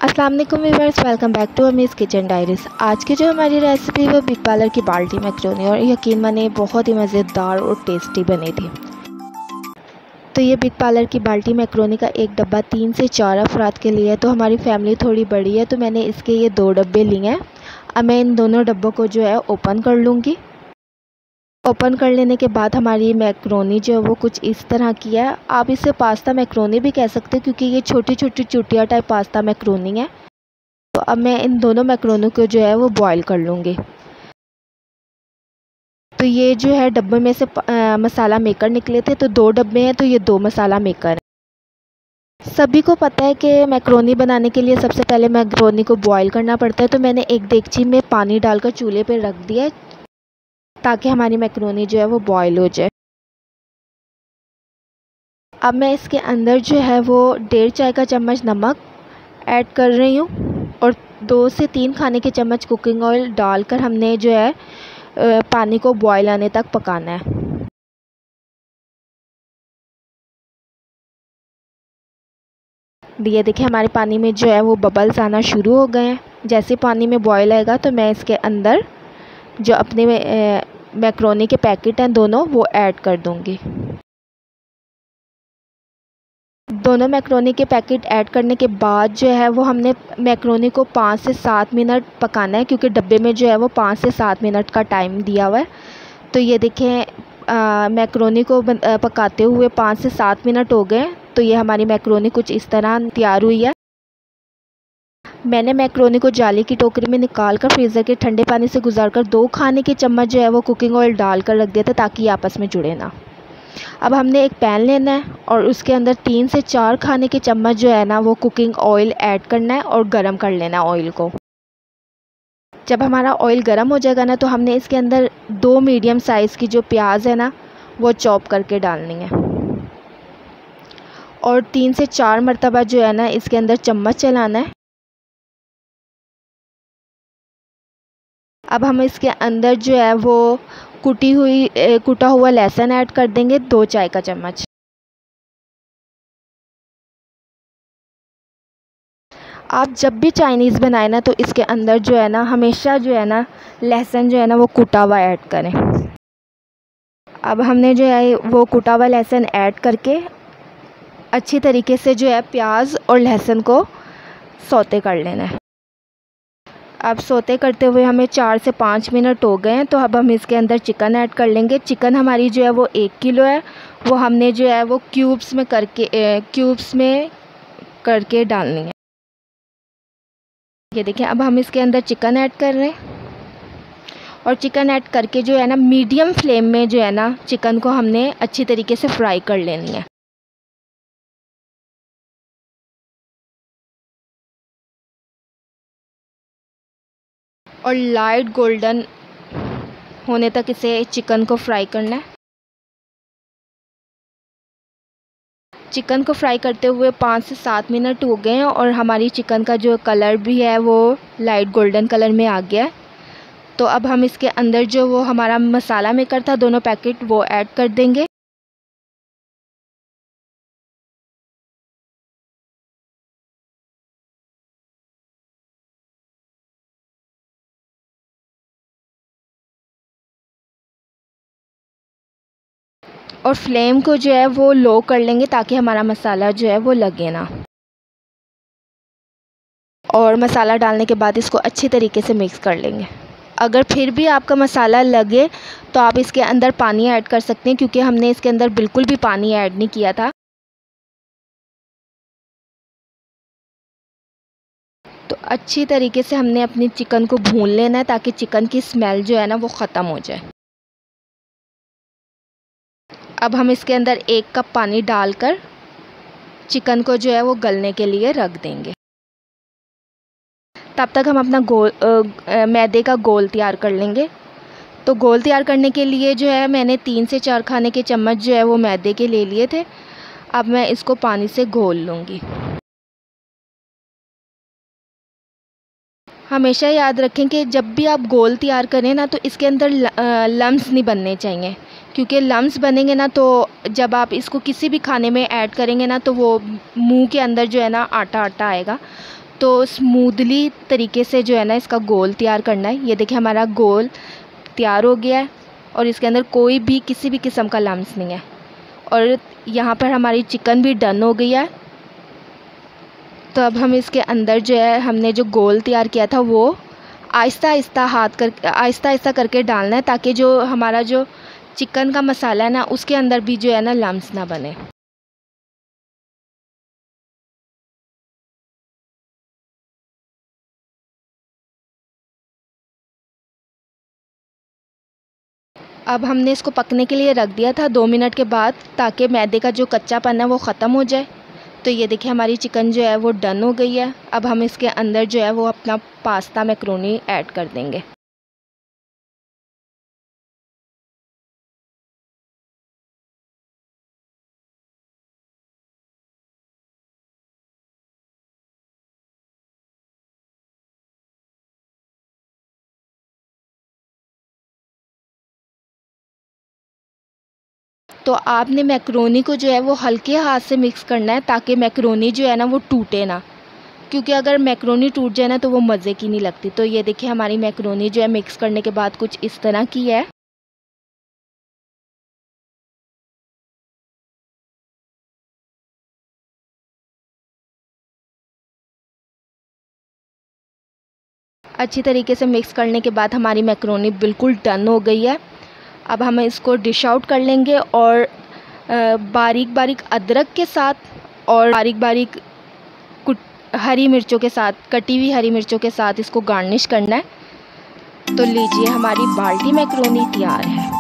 अस्सलाम वालेकुम viewers, welcome back to Ami's kitchen diaries. आज की जो हमारी रेसिपी वो बिग पार्लर की बाल्टी मैक्रोनी, और यकीन मानिए बहुत ही मज़ेदार और टेस्टी बनी थी। तो ये बिग पार्लर की बाल्टी मैक्रोनी का एक डब्बा 3 से 4 अफराद के लिए है। तो हमारी फैमिली थोड़ी बड़ी है, तो मैंने इसके ये 2 डब्बे लिए हैं। अब मैं इन दोनों डब्बों को जो है ओपन कर लूँगी। ओपन कर लेने के बाद हमारी मैक्रोनी जो है वो कुछ इस तरह की है। आप इसे पास्ता मैक्रोनी भी कह सकते हो, क्योंकि ये छोटी छोटी चुटिया टाइप पास्ता मैक्रोनी है। तो अब मैं इन दोनों मैक्रोनी को जो है वो बॉईल कर लूँगी। तो ये जो है डब्बे में से मसाला मेकर निकले थे, तो 2 डब्बे हैं, तो ये 2 मसाला मेकर हैं। सभी को पता है कि मैक्रोनी बनाने के लिए सबसे पहले मैक्रोनी को बॉईल करना पड़ता है। तो मैंने एक देगची में पानी डालकर चूल्हे पर रख दिया है, ताकि हमारी मैक्रोनी जो है वो बॉईल हो जाए। अब मैं इसके अंदर जो है वो 1.5 चाय का चम्मच नमक ऐड कर रही हूँ, और 2 से 3 खाने के चम्मच कुकिंग ऑयल डालकर हमने जो है पानी को बॉईल आने तक पकाना है। ये देखिए हमारे पानी में जो है वो बबल्स आना शुरू हो गए हैं। जैसे पानी में बॉईल आएगा तो मैं इसके अंदर जो अपने मैक्रोनी के पैकेट हैं दोनों, वो ऐड कर दूँगी। दोनों मैक्रोनी के पैकेट ऐड करने के बाद जो है वो हमने मैक्रोनी को 5 से 7 मिनट पकाना है, क्योंकि डब्बे में जो है वो 5 से 7 मिनट का टाइम दिया हुआ है। तो ये देखें मैक्रोनी को पकाते हुए 5 से 7 मिनट हो गए। तो ये हमारी मैक्रोनी कुछ इस तरह तैयार हुई है। मैंने मैक्रोनी को जाली की टोकरी में निकाल कर फ्रीज़र के ठंडे पानी से गुजारकर 2 खाने के चम्मच जो है वो कुकिंग ऑयल डालकर रख दिया था, ताकि ये आपस में जुड़े ना। अब हमने एक पैन लेना है और उसके अंदर 3 से 4 खाने के चम्मच जो है ना वो कुकिंग ऑयल ऐड करना है और गरम कर लेना है ऑयल को। जब हमारा ऑयल गरम हो जाएगा ना, तो हमने इसके अंदर 2 मीडियम साइज़ की जो प्याज है ना वो चॉप करके डालनी है, और 3 से 4 मरतबा जो है ना इसके अंदर चम्मच चलाना है। अब हम इसके अंदर जो है वो कुटा हुआ लहसुन ऐड कर देंगे, 2 चाय का चम्मच। आप जब भी चाइनीज़ बनाए ना, तो इसके अंदर जो है ना हमेशा जो है ना लहसुन जो है ना वो कुटा हुआ ऐड करें। अब हमने जो है वो कुटा हुआ लहसुन ऐड करके अच्छी तरीके से जो है प्याज और लहसुन को सौते कर लेना है। अब सौते करते हुए हमें 4 से 5 मिनट हो गए हैं। तो अब हम इसके अंदर चिकन ऐड कर लेंगे। चिकन हमारी जो है वो 1 किलो है, वो हमने जो है वो क्यूब्स में करके डालनी है। ये देखिए अब हम इसके अंदर चिकन ऐड कर रहे हैं, और चिकन ऐड करके जो है ना मीडियम फ्लेम में जो है ना चिकन को हमने अच्छी तरीके से फ्राई कर लेनी है। और लाइट गोल्डन होने तक इसे चिकन को फ्राई करना है। चिकन को फ्राई करते हुए 5 से 7 मिनट हो गए हैं, और हमारी चिकन का जो कलर भी है वो लाइट गोल्डन कलर में आ गया है। तो अब हम इसके अंदर जो वो हमारा मसाला मेकर था, दोनों पैकेट, वो ऐड कर देंगे। और फ्लेम को जो है वो लो कर लेंगे, ताकि हमारा मसाला जो है वो लगे ना। और मसाला डालने के बाद इसको अच्छी तरीके से मिक्स कर लेंगे। अगर फिर भी आपका मसाला लगे तो आप इसके अंदर पानी ऐड कर सकते हैं, क्योंकि हमने इसके अंदर बिल्कुल भी पानी ऐड नहीं किया था। तो अच्छी तरीके से हमने अपनी चिकन को भून लेना है, ताकि चिकन की स्मेल जो है ना वो ख़त्म हो जाए। अब हम इसके अंदर 1 कप पानी डालकर चिकन को जो है वो गलने के लिए रख देंगे। तब तक हम अपना मैदे का गोल तैयार कर लेंगे। तो गोल तैयार करने के लिए जो है मैंने 3 से 4 खाने के चम्मच जो है वो मैदे के ले लिए थे। अब मैं इसको पानी से घोल लूँगी। हमेशा याद रखें कि जब भी आप गोल तैयार करें ना, तो इसके अंदर लम्स नहीं बनने चाहिए, क्योंकि लम्स बनेंगे ना तो जब आप इसको किसी भी खाने में ऐड करेंगे ना, तो वो मुंह के अंदर जो है ना आटा आटा आएगा। तो स्मूथली तरीके से जो है ना इसका गोल तैयार करना है। ये देखिए हमारा गोल तैयार हो गया है और इसके अंदर कोई भी किसी भी किस्म का लम्स नहीं है। और यहाँ पर हमारी चिकन भी डन हो गई है। तो अब हम इसके अंदर जो है हमने जो गोल तैयार किया था वो आहिस्ता आहिस्ता करके डालना है, ताकि जो हमारा जो चिकन का मसाला है ना उसके अंदर भी जो है ना लम्स ना बने। अब हमने इसको पकने के लिए रख दिया था 2 मिनट के बाद, ताकि मैदे का जो कच्चापन है वो ख़त्म हो जाए। तो ये देखिए हमारी चिकन जो है वो डन हो गई है। अब हम इसके अंदर जो है वो अपना पास्ता मैक्रोनी ऐड कर देंगे। तो आपने मैक्रोनी को जो है वो हल्के हाथ से मिक्स करना है, ताकि मैक्रोनी जो है ना वो टूटे ना, क्योंकि अगर मैक्रोनी टूट जाए ना तो वो मज़े की नहीं लगती। तो ये देखिए हमारी मैक्रोनी जो है मिक्स करने के बाद कुछ इस तरह की है। अच्छी तरीके से मिक्स करने के बाद हमारी मैक्रोनी बिल्कुल डन हो गई है। अब हम इसको डिश आउट कर लेंगे और बारीक बारीक अदरक के साथ और बारीक बारीक हरी मिर्चों के साथ, कटी हुई हरी मिर्चों के साथ इसको गार्निश करना है। तो लीजिए हमारी बाल्टी मैक्रोनी तैयार है।